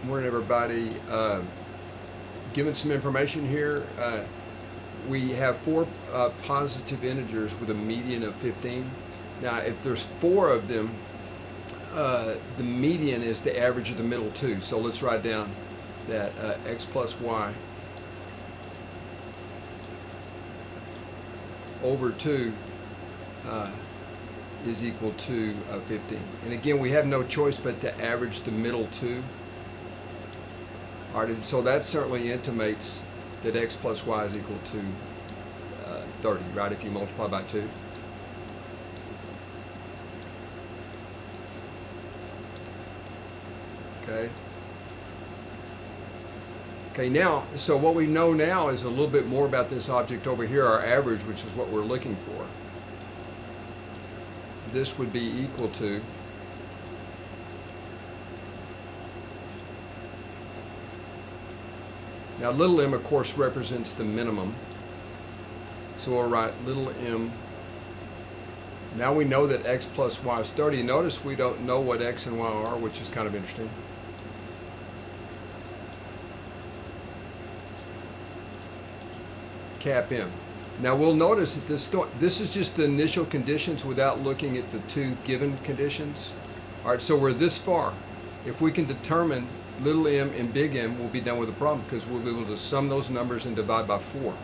Morning, everybody. Given some information here, we have four positive integers with a median of 15. Now, if there's four of them, the median is the average of the middle two. So let's write down that x plus y over 2 is equal to 15. And again, we have no choice but to average the middle two. All right, and so that certainly intimates that x plus y is equal to 30, right, if you multiply by 2. Okay, now, so what we know now is a little bit more about this object over here, our average, which is what we're looking for. This would be equal to now little m, of course, represents the minimum. So we'll write little m. Now we know that x plus y is 30. Notice we don't know what x and y are, which is kind of interesting. Cap m. Now we'll notice that this is just the initial conditions without looking at the two given conditions. All right, so we're this far. If we can determine little m and big M, we'll be done with the problem because we'll be able to sum those numbers and divide by 4.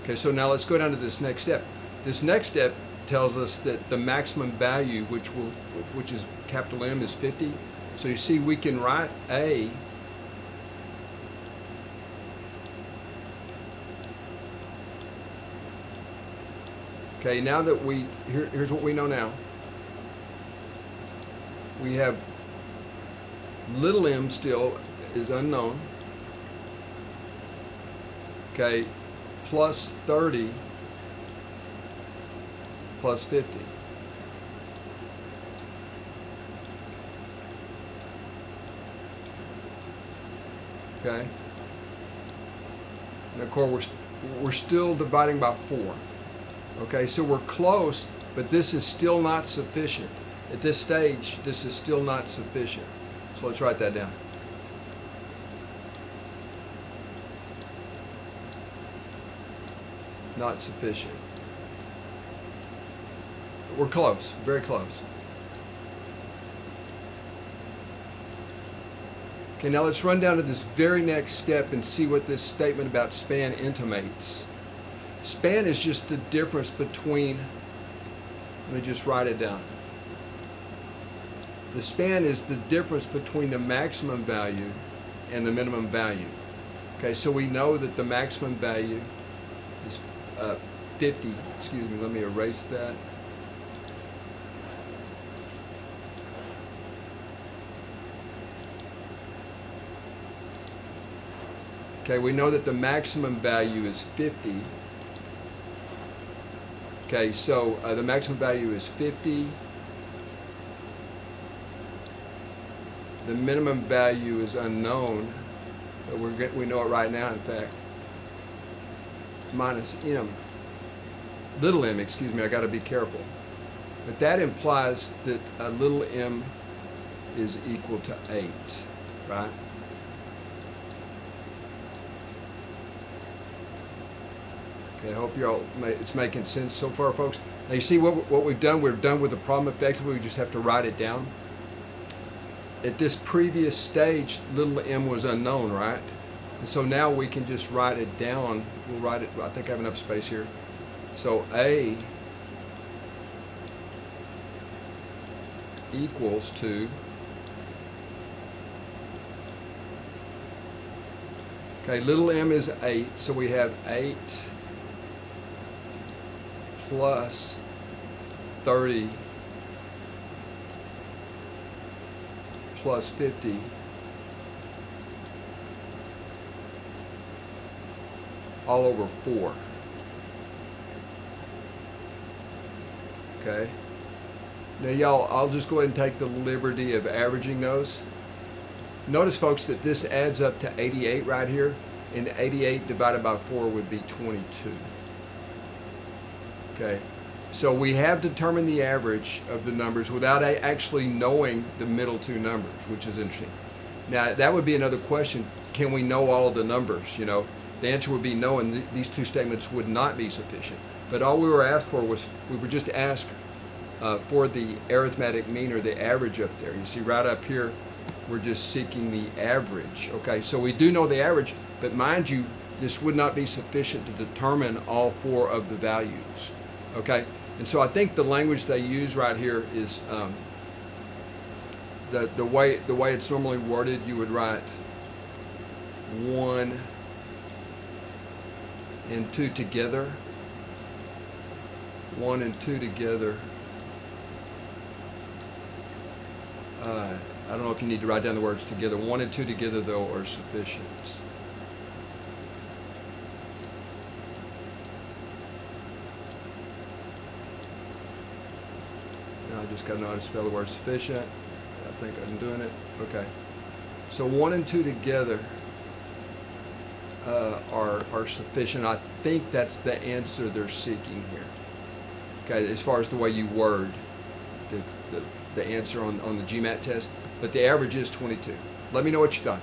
Okay, so now let's go down to this next step. This next step tells us that the maximum value, which is capital M, is 50. So you see, we can write A okay, now that here's what we know now. We have little m still is unknown. Okay, plus 30 plus 50. Okay, and of course we're still dividing by 4. Okay, so we're close, but this is still not sufficient. At this stage, this is still not sufficient. So let's write that down. Not sufficient. We're close, very close. Okay, now let's run down to this very next step and see what this statement about span intimates. Span is just the difference between, let me just write it down. The span is the difference between the maximum value and the minimum value. Okay, so we know that the maximum value is 50. Excuse me, let me erase that. Okay, we know that the maximum value is 50. Okay, so the maximum value is 50. The minimum value is unknown, but we know it right now, in fact. Minus m. Little m, excuse me, I got to be careful. But that implies that little m is equal to 8, right? Okay, I hope it's making sense so far, folks. Now you see what we've done. We're done with the problem effectively. We just have to write it down. At this previous stage, little m was unknown, right? And so now we can just write it down. We'll write it. I think I have enough space here. So A equals to, okay, little m is 8, so we have 8 plus 30 plus 50 all over 4. Okay. Now y'all, I'll just go ahead and take the liberty of averaging those. Notice, folks, that this adds up to 88 right here, and 88 divided by 4 would be 22. Okay, so we have determined the average of the numbers without actually knowing the middle two numbers, which is interesting. Now, that would be another question. Can we know all the numbers? The answer would be no, and these two statements would not be sufficient. But all we were asked for was, we were just asked for the arithmetic mean, or the average up there. You see right up here, we're just seeking the average. Okay, so we do know the average, but mind you, this would not be sufficient to determine all four of the values. Okay, and so I think the language they use right here is the way it's normally worded. You would write 1 and 2 together. 1 and 2 together. I don't know if you need to write down the words together. 1 and 2 together, though, are sufficient. Now I just got to know how to spell the word sufficient. I think I'm doing it. Okay. So 1 and 2 together are sufficient. I think that's the answer they're seeking here. Okay, as far as the way you word the answer on the GMAT test, but the average is 22. Let me know what you thought.